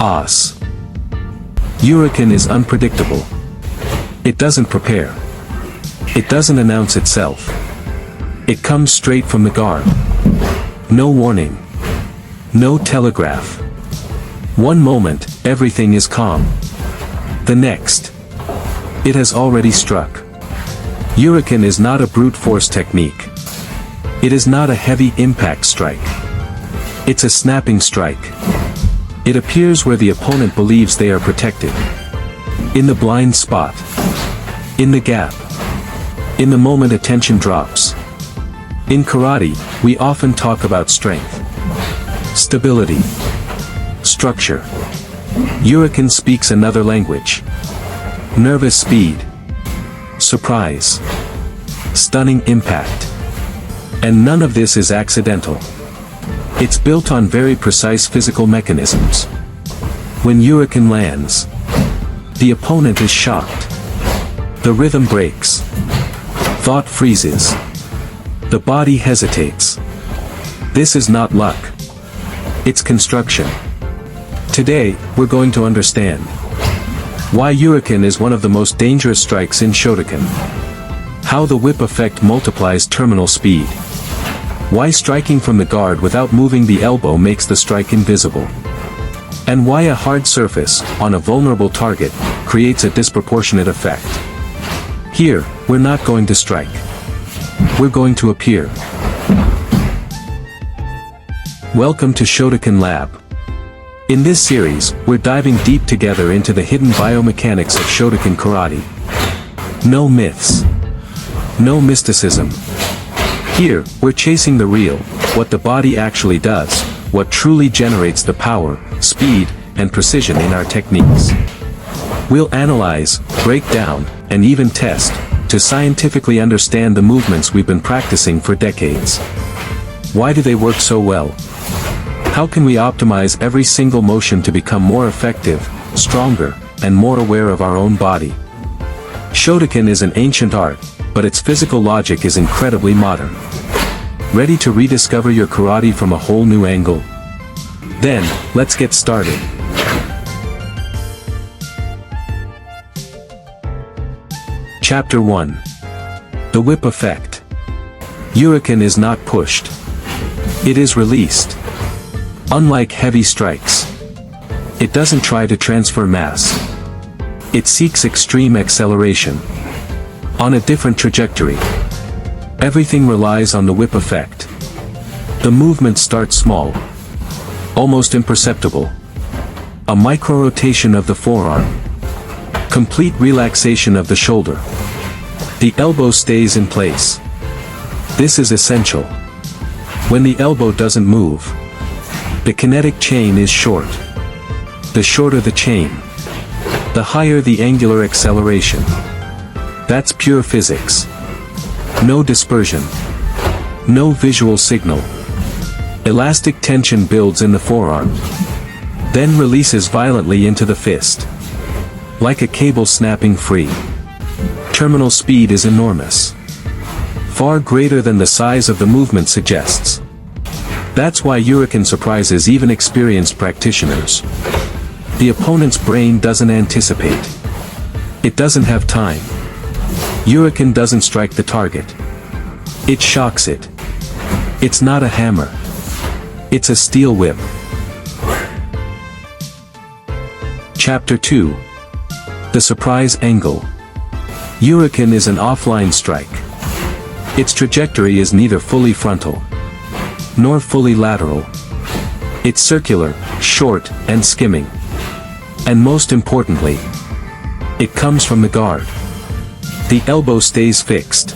Os. Uraken is unpredictable. It doesn't prepare. It doesn't announce itself. It comes straight from the guard. No warning. No telegraph. One moment, everything is calm. The next, it has already struck. Uraken is not a brute force technique. It is not a heavy impact strike. It's a snapping strike. It appears where the opponent believes they are protected. In the blind spot. In the gap. In the moment attention drops. In karate, we often talk about strength, stability, structure. Uraken speaks another language. Nervous speed. Surprise. Stunning impact. And none of this is accidental. It's built on very precise physical mechanisms. When Uraken lands, the opponent is shocked. The rhythm breaks. Thought freezes. The body hesitates. This is not luck. It's construction. Today, we're going to understand why Uraken is one of the most dangerous strikes in Shotokan. How the whip effect multiplies terminal speed. Why striking from the guard without moving the elbow makes the strike invisible. And why a hard surface, on a vulnerable target, creates a disproportionate effect. Here, we're not going to strike. We're going to appear. Welcome to Shotokan Lab. In this series, we're diving deep together into the hidden biomechanics of Shotokan karate. No myths. No mysticism. Here, we're chasing the real, what the body actually does, what truly generates the power, speed, and precision in our techniques. We'll analyze, break down, and even test, to scientifically understand the movements we've been practicing for decades. Why do they work so well? How can we optimize every single motion to become more effective, stronger, and more aware of our own body? Shotokan is an ancient art, but its physical logic is incredibly modern. Ready to rediscover your karate from a whole new angle? Then, let's get started. Chapter 1. The Whip Effect. Uraken is not pushed. It is released. Unlike heavy strikes, it doesn't try to transfer mass. It seeks extreme acceleration. On a different trajectory. Everything relies on the whip effect. The movement starts small. Almost imperceptible. A micro-rotation of the forearm. Complete relaxation of the shoulder. The elbow stays in place. This is essential. When the elbow doesn't move, the kinetic chain is short. The shorter the chain, the higher the angular acceleration. That's pure physics. No dispersion. No visual signal. Elastic tension builds in the forearm, then releases violently into the fist. Like a cable snapping free. Terminal speed is enormous. Far greater than the size of the movement suggests. That's why Uraken surprises even experienced practitioners. The opponent's brain doesn't anticipate. It doesn't have time. Uraken doesn't strike the target. It shocks it. It's not a hammer. It's a steel whip. Chapter 2. The Surprise Angle. Uraken is an offline strike. Its trajectory is neither fully frontal, nor fully lateral. It's circular, short, and skimming. And most importantly, it comes from the guard. The elbow stays fixed.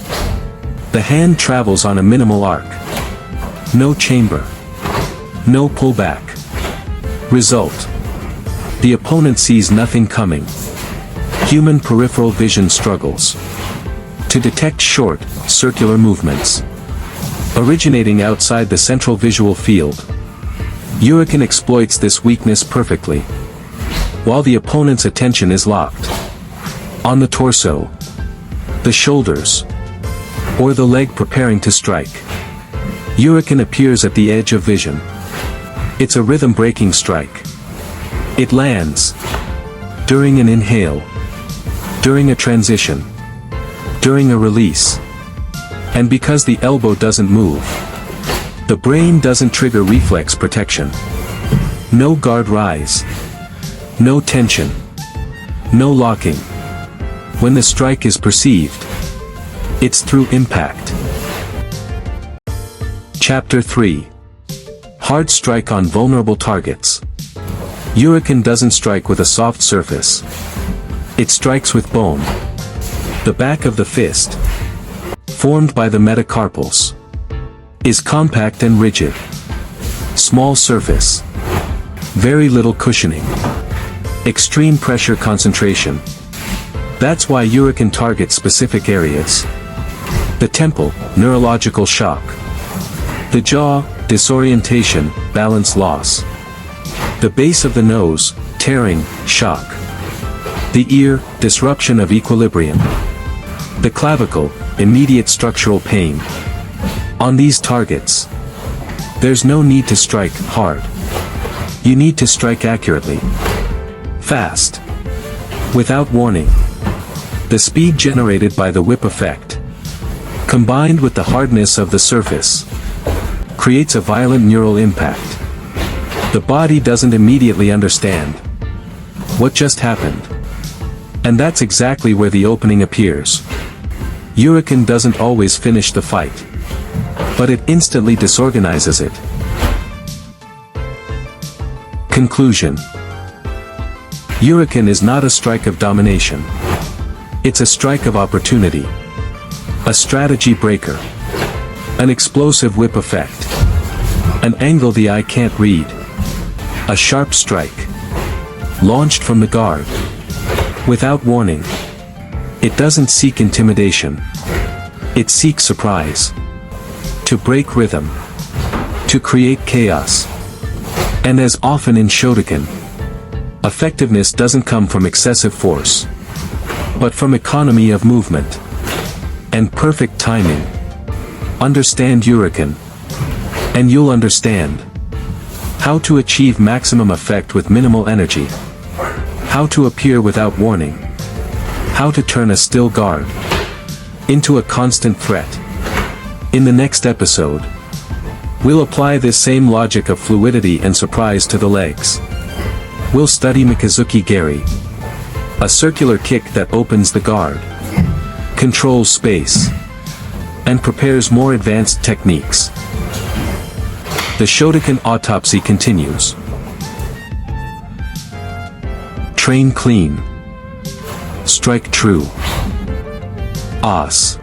The hand travels on a minimal arc. No chamber. No pullback. Result. The opponent sees nothing coming. Human peripheral vision struggles to detect short, circular movements originating outside the central visual field. Uraken exploits this weakness perfectly. While the opponent's attention is locked on the torso, the shoulders, or the leg preparing to strike, Uraken appears at the edge of vision. It's a rhythm-breaking strike. It lands. During an inhale. During a transition. During a release. And because the elbow doesn't move, the brain doesn't trigger reflex protection. No guard rise. No tension. No locking. When the strike is perceived, it's through impact. Chapter 3. Hard strike on vulnerable targets. Uraken doesn't strike with a soft surface. It strikes with bone. The back of the fist, formed by the metacarpals, is compact and rigid. Small surface. Very little cushioning. Extreme pressure concentration. That's why Uraken targets specific areas. The temple, neurological shock. The jaw, disorientation, balance loss. The base of the nose, tearing, shock. The ear, disruption of equilibrium. The clavicle, immediate structural pain. On these targets, there's no need to strike hard. You need to strike accurately. Fast. Without warning. The speed generated by the whip effect, combined with the hardness of the surface, creates a violent neural impact. The body doesn't immediately understand what just happened. And that's exactly where the opening appears. Uraken doesn't always finish the fight, but it instantly disorganizes it. Conclusion. Uraken is not a strike of domination. It's a strike of opportunity. A strategy breaker. An explosive whip effect. An angle the eye can't read. A sharp strike. Launched from the guard. Without warning. It doesn't seek intimidation. It seeks surprise. To break rhythm. To create chaos. And as often in Shotokan, effectiveness doesn't come from excessive force, but from economy of movement and perfect timing. Understand Uraken, and you'll understand how to achieve maximum effect with minimal energy, how to appear without warning, how to turn a still guard into a constant threat. In the next episode, we'll apply this same logic of fluidity and surprise to the legs. We'll study Mikazuki Geri, a circular kick that opens the guard, controls space, and prepares more advanced techniques. The Shotokan autopsy continues. Train clean. Strike true. Os.